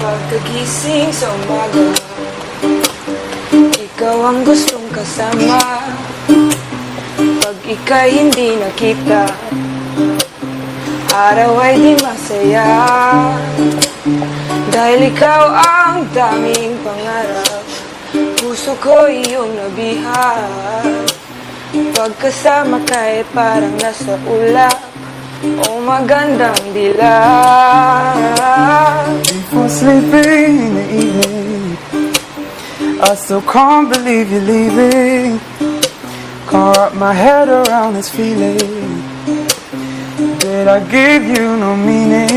Pagkagising sa umaga, ikaw ang gustong kasama. Pag ika'y hindi nakita, araw ay di masaya. Dahil ikaw ang daming pangarap, puso ko iyong nabihan. Pagkasama ka'y parang nasa ulap, o magandang dilag. Before sleeping in the evening, I still can't believe you're leaving. Can't wrap my head around this feeling. Did I give you no meaning?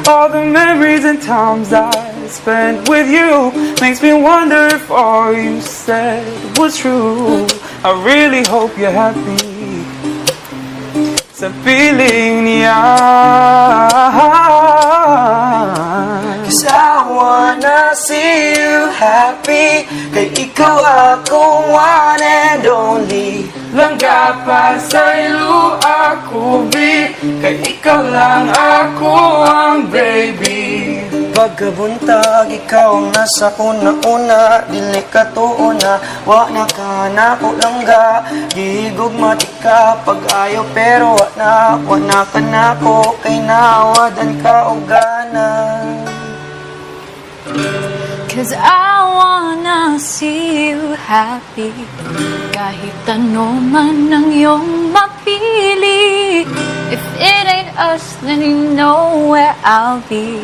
All the memories and times I spent with you makes me wonder if all you said was true. I really hope you're happy sa piling niya. 'Cause I wanna see you happy. Kay ikaw akong one and only. Langga pa sa ilo ako, B. Kay ikaw lang ako ang baby. Pagkabuntag, ikaw ang nasa una-una. Dili ka tuuna, wa na ka na ko langga. Gihigog matika pag ayaw pero wa na ka na ko. Kay nawadan ka og gana. 'Cause I wanna see you happy. Kahit ano man ang iyong mapili. If it ain't us, then you know where I'll be.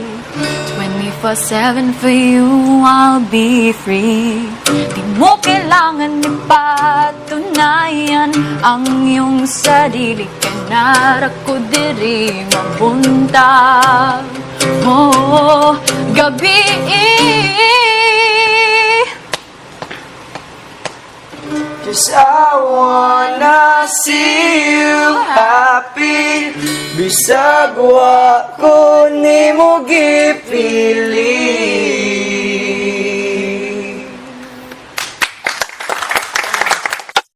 24/7 for you, I'll be free. Di mo kailangan ipatunayan ang iyong sarili. Kanara ko diri mabuntag. Oh, gabi. Cause I wanna see you happy. Bisag wa ko nimo gipili.